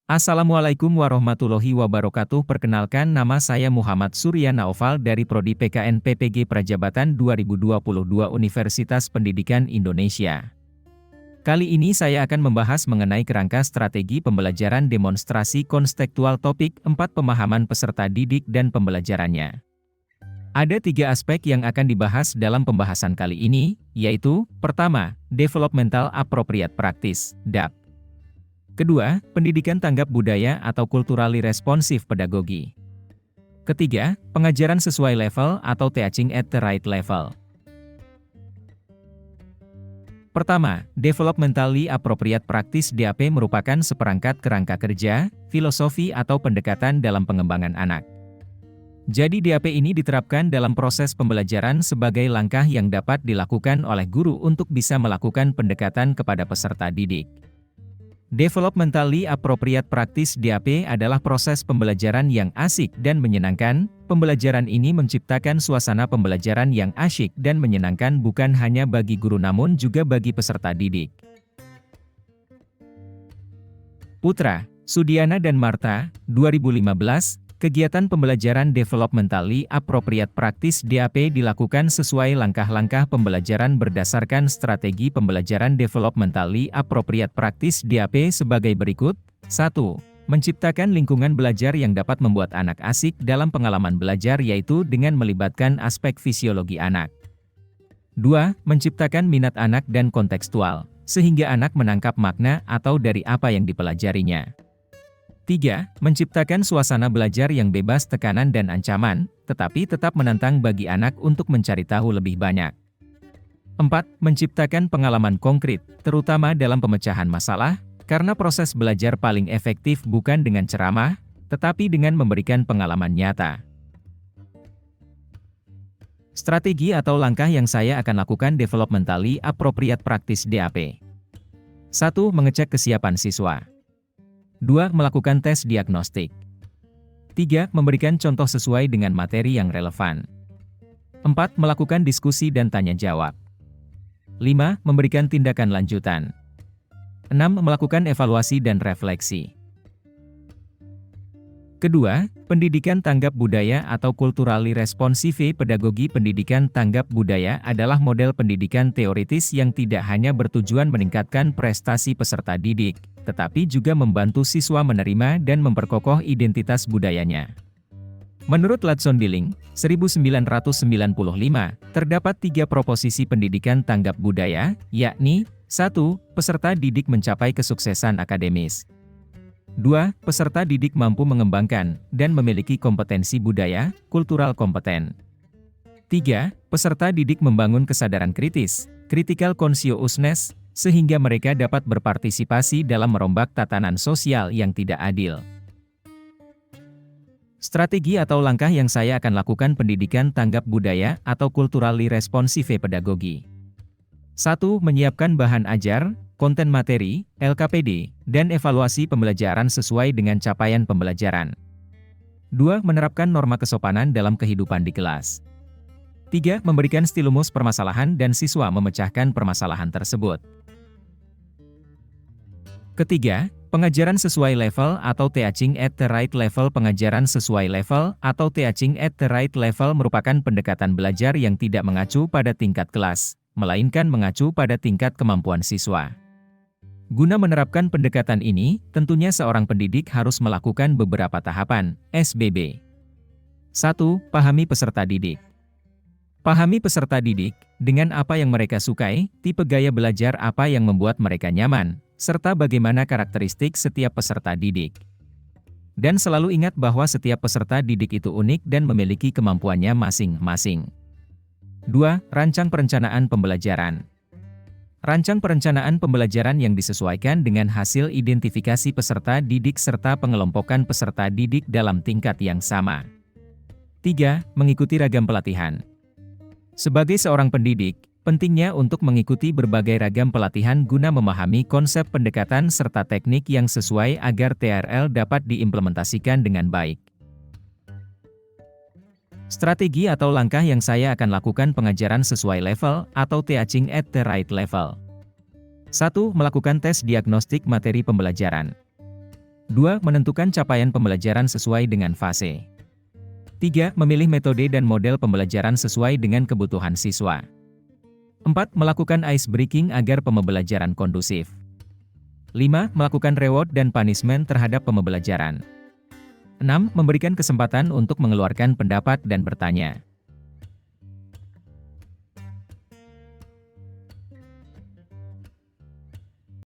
Assalamualaikum warahmatullahi wabarakatuh. Perkenalkan, nama saya Muhammad Surya Naufal dari Prodi PKN PPG Prajabatan 2022 Universitas Pendidikan Indonesia. Kali ini saya akan membahas mengenai kerangka strategi pembelajaran demonstrasi konstekstual topik 4 pemahaman peserta didik dan pembelajarannya. Ada 3 aspek yang akan dibahas dalam pembahasan kali ini, yaitu, pertama, Developmental Appropriate Practice, DAP. Kedua, pendidikan tanggap budaya atau culturally responsive pedagogi. Ketiga, pengajaran sesuai level atau teaching at the right level. Pertama, Developmentally Appropriate Practice DAP merupakan seperangkat kerangka kerja, filosofi atau pendekatan dalam pengembangan anak. Jadi DAP ini diterapkan dalam proses pembelajaran sebagai langkah yang dapat dilakukan oleh guru untuk bisa melakukan pendekatan kepada peserta didik. Developmentally Appropriate Practice DAP adalah proses pembelajaran yang asik dan menyenangkan. Pembelajaran ini menciptakan suasana pembelajaran yang asyik dan menyenangkan bukan hanya bagi guru namun juga bagi peserta didik. Putra, Sudiana dan Marta, 2015. Kegiatan pembelajaran Developmentally Appropriate Practice DAP dilakukan sesuai langkah-langkah pembelajaran berdasarkan strategi pembelajaran Developmentally Appropriate Practice DAP sebagai berikut. 1. Menciptakan lingkungan belajar yang dapat membuat anak asik dalam pengalaman belajar yaitu dengan melibatkan aspek fisiologi anak. 2. Menciptakan minat anak dan kontekstual, sehingga anak menangkap makna atau dari apa yang dipelajarinya. 3. Menciptakan suasana belajar yang bebas tekanan dan ancaman, tetapi tetap menantang bagi anak untuk mencari tahu lebih banyak. 4. Menciptakan pengalaman konkret, terutama dalam pemecahan masalah, karena proses belajar paling efektif bukan dengan ceramah, tetapi dengan memberikan pengalaman nyata. Strategi atau langkah yang saya akan lakukan Developmentally Appropriate Practice DAP. 1. Mengecek kesiapan siswa. 2. Melakukan tes diagnostik. 3. Memberikan contoh sesuai dengan materi yang relevan. 4. Melakukan diskusi dan tanya jawab. 5. Memberikan tindakan lanjutan. 6. Melakukan evaluasi dan refleksi. Kedua, pendidikan tanggap budaya atau culturally responsive pedagogi. Pendidikan tanggap budaya adalah model pendidikan teoritis yang tidak hanya bertujuan meningkatkan prestasi peserta didik, tetapi juga membantu siswa menerima dan memperkokoh identitas budayanya. Menurut Ladsondilling, 1995, terdapat 3 proposisi pendidikan tanggap budaya, yakni 1. Peserta didik mencapai kesuksesan akademis. 2. Peserta didik mampu mengembangkan dan memiliki kompetensi budaya, kultural kompeten. 3. Peserta didik membangun kesadaran kritis, critical consciousness, sehingga mereka dapat berpartisipasi dalam merombak tatanan sosial yang tidak adil. Strategi atau langkah yang saya akan lakukan pendidikan tanggap budaya atau culturally responsive pedagogi. 1. Menyiapkan bahan ajar, konten materi, LKPD, dan evaluasi pembelajaran sesuai dengan capaian pembelajaran. 2. Menerapkan norma kesopanan dalam kehidupan di kelas. 3. Memberikan stimulusmus permasalahan dan siswa memecahkan permasalahan tersebut. Ketiga, pengajaran sesuai level atau teaching at the right level. Pengajaran sesuai level atau teaching at the right level merupakan pendekatan belajar yang tidak mengacu pada tingkat kelas, melainkan mengacu pada tingkat kemampuan siswa. Guna menerapkan pendekatan ini, tentunya seorang pendidik harus melakukan beberapa tahapan, SBB. 1. Pahami peserta didik. Pahami peserta didik, dengan apa yang mereka sukai, tipe gaya belajar apa yang membuat mereka nyaman, serta bagaimana karakteristik setiap peserta didik. Dan selalu ingat bahwa setiap peserta didik itu unik dan memiliki kemampuannya masing-masing. 2. Rancang perencanaan pembelajaran. Rancang perencanaan pembelajaran yang disesuaikan dengan hasil identifikasi peserta didik serta pengelompokan peserta didik dalam tingkat yang sama. 3. Mengikuti ragam pelatihan. Sebagai seorang pendidik, pentingnya untuk mengikuti berbagai ragam pelatihan guna memahami konsep pendekatan serta teknik yang sesuai agar TRL dapat diimplementasikan dengan baik. Strategi atau langkah yang saya akan lakukan pengajaran sesuai level atau teaching at the right level. 1. Melakukan tes diagnostik materi pembelajaran. 2. Menentukan capaian pembelajaran sesuai dengan fase. 3. Memilih metode dan model pembelajaran sesuai dengan kebutuhan siswa. 4. Melakukan ice breaking agar pembelajaran kondusif. 5. Melakukan reward dan punishment terhadap pembelajaran. 6. Memberikan kesempatan untuk mengeluarkan pendapat dan bertanya.